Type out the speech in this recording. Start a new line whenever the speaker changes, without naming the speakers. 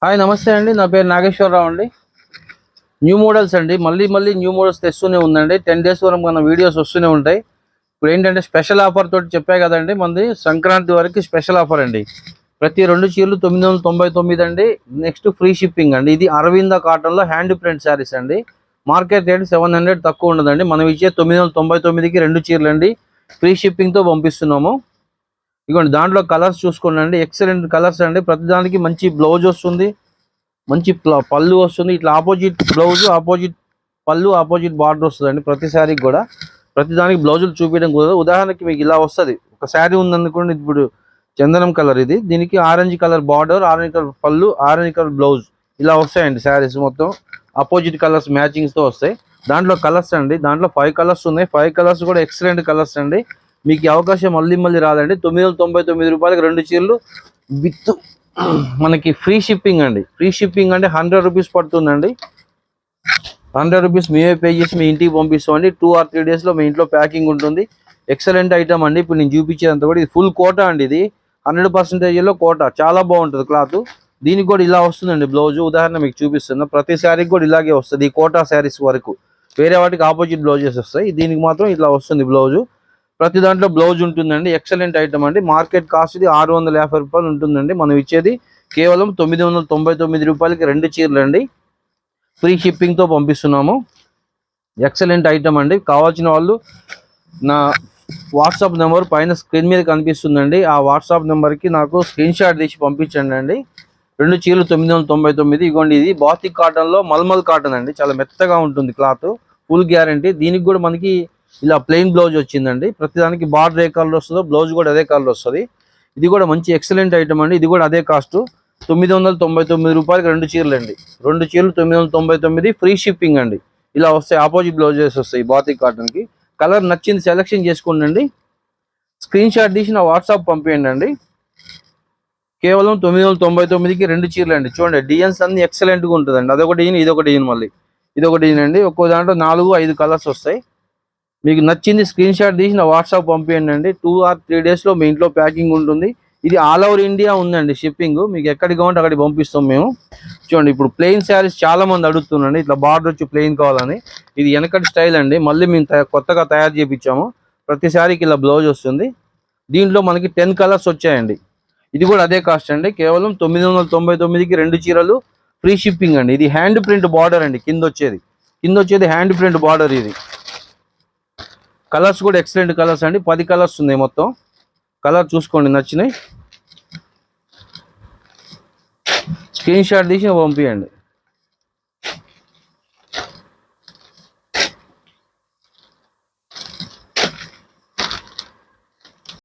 Hi నమస్తే అండి. నా పేరు నాగేశ్వరరావు అండి. న్యూ మోడల్స్ అండి. మళ్ళీ న్యూ మోడల్స్ తెస్తూనే ఉందండి. 10 డేస్ వరకు మన వీడియోస్ వస్తూనే ఉంటాయి. ఇప్పుడు ఏంటంటే స్పెషల్ ఆఫర్ తోటి చెప్పా కదండి, మనది సంక్రాంతి వరకు స్పెషల్ ఆఫర్ అండి. ప్రతి 2 చీరలు 999 అండి. నెక్స్ట్ ఫ్రీ షిప్పింగ్ అండి. ఇది అరవింద కాటన్లో హ్యాండ్ ప్రింట్ శారీస్ అండి. మార్కెట్ రేట్ 700 తక్కువ ఉండదండి. మనం ఇచ్చే 999కి 2 చీరలు అండి. ఫ్రీ షిప్పింగ్తో పంపిస్తున్నాము. ఇదిగోండి, దాంట్లో కలర్స్ చూసుకోండి అండి. ఎక్సలెంట్ కలర్స్ అండి. ప్రతిదానికి మంచి బ్లౌజ్ వస్తుంది, మంచి పళ్ళు వస్తుంది. ఇట్లా ఆపోజిట్ బ్లౌజ్, ఆపోజిట్ పళ్ళు, ఆపోజిట్ బార్డర్ వస్తుంది అండి. ప్రతి శారీకి కూడా ప్రతిదానికి బ్లౌజులు చూపించడం కుదరదు. ఉదాహరణకి మీకు ఇలా వస్తుంది, ఒక శారీ ఉందనుకోండి. ఇప్పుడు చందనం కలర్, ఇది దీనికి orange colour border, orange colour పళ్ళు, ఆరెంజ్ కలర్ బ్లౌజ్, ఇలా వస్తాయండి. శారీస్ మొత్తం ఆపోజిట్ కలర్స్ మ్యాచింగ్స్తో వస్తాయి. దాంట్లో కలర్స్ అండి, దాంట్లో 5 కలర్స్ ఉన్నాయి. 5 కలర్స్ కూడా ఎక్సలెంట్ కలర్స్ అండి. మీకు ఈ అవకాశం మళ్ళీ రాదండి. 999 రూపాయలకి 2 చీరలు విత్ మనకి ఫ్రీ షిప్పింగ్ అండి. ఫ్రీ షిప్పింగ్ అంటే 100 రూపీస్ పడుతుందండి. 100 రూపీస్ మేమే పే చేసి మీ ఇంటికి పంపిస్తామండి. 2 or 3 డేస్లో మీ ఇంట్లో ప్యాకింగ్ ఉంటుంది. ఎక్సలెంట్ ఐటమ్ అండి. ఇప్పుడు నేను చూపించేంత కూడా ఇది ఫుల్ కోటా అండి. ఇది 100% కోటా, చాలా బాగుంటుంది క్లాత్. దీనికి కూడా ఇలా వస్తుందండి బ్లౌజ్. ఉదాహరణ మీకు చూపిస్తున్నా, ప్రతి శారీకి కూడా ఇలాగే వస్తుంది. ఈ కోటా శారీస్ వరకు వేరే వాటికి ఆపోజిట్ బ్లౌజెస్ వస్తాయి. దీనికి మాత్రం ఇట్లా వస్తుంది బ్లౌజు. ప్రతి దాంట్లో బ్లౌజ్ ఉంటుందండి. ఎక్సలెంట్ ఐటమ్ అండి. మార్కెట్ కాస్ట్ ఇది 650 రూపాయలు ఉంటుందండి. మనం ఇచ్చేది కేవలం 999 రూపాయలకి 2 చీరలు అండి. ఫ్రీ షిప్పింగ్తో పంపిస్తున్నాము. ఎక్సలెంట్ ఐటమ్ అండి. కావాల్సిన వాళ్ళు నా వాట్సాప్ నెంబర్ పైన స్క్రీన్ మీద కనిపిస్తుందండి. ఆ వాట్సాప్ నెంబర్కి నాకు స్క్రీన్ షాట్ తీసి పంపించండి అండి. 2 చీరలు 999. ఇగోండి, ఇది బాతిక్ కాటన్లో మల్మల్ కాటన్ అండి. చాలా మెత్తగా ఉంటుంది క్లాత్, ఫుల్ గ్యారంటీ. దీనికి కూడా మనకి ఇలా ప్లెయిన్ బ్లౌజ్ వచ్చిందండి. ప్రతిదానికి బార్డర్ ఏ కలర్ వస్తుందో బ్లౌజ్ కూడా అదే కలర్ వస్తుంది. ఇది కూడా మంచి ఎక్సలెంట్ ఐటమ్ అండి. ఇది కూడా అదే కాస్ట్ 999 రూపాయలకి 2 చీరలు అండి. 2 చీరలు 999, ఫ్రీ షిప్పింగ్ అండి. ఇలా వస్తాయి, ఆపోజిట్ బ్లౌజెస్ వస్తాయి బాతిక్ కాటన్కి. కలర్ నచ్చింది సెలెక్షన్ చేసుకోండి. స్క్రీన్ షాట్ తీసి నా వాట్సాప్ పంపించండి అండి. కేవలం 999కి 2 చీరలు అండి. చూడండి, డిజైన్స్ అన్ని ఎక్సలెంట్గా ఉంటుందండి. అదొక డిజైన్, ఇదొక డిజైన్, మళ్ళీ ఇదొక డిజైన్ అండి. ఒక్కో దాంట్లో 4-5 కలర్స్ వస్తాయి. మీకు నచ్చింది స్క్రీన్ షాట్ తీసి నా వాట్సాప్ పంపించండి అండి. 2 or 3 డేస్లో మీ ఇంట్లో ప్యాకింగ్ ఉంటుంది. ఇది ఆల్ ఓవర్ ఇండియా ఉందండి షిప్పింగ్. మీకు ఎక్కడికి కావాలంటే అక్కడికి పంపిస్తాం మేము. చూడండి, ఇప్పుడు ప్లెయిన్ శారీస్ చాలా మంది అడుగుతున్నాండి. ఇట్లా బార్డర్ వచ్చి ప్లెయిన్ కావాలని. ఇది వెనకటి స్టైల్ అండి. మళ్ళీ మేము కొత్తగా తయారు చేయించాము. ప్రతి శారీకి ఇలా బ్లౌజ్ వస్తుంది. దీంట్లో మనకి 10 కలర్స్ వచ్చాయండి. ఇది కూడా అదే కాస్ట్ అండి. కేవలం 999కి 2 చీరలు, ఫ్రీ షిప్పింగ్ అండి. ఇది హ్యాండ్ ప్రింట్ బార్డర్ అండి. కింద వచ్చేది హ్యాండ్ ప్రింట్ బార్డర్. ఇది కలర్స్ కూడా ఎక్సలెంట్ కలర్స్ అండి. 10 కలర్స్ ఉన్నాయి మొత్తం. కలర్ చూసుకోండి, నచ్చినాయి స్క్రీన్ షాట్ తీసి పంపించండి.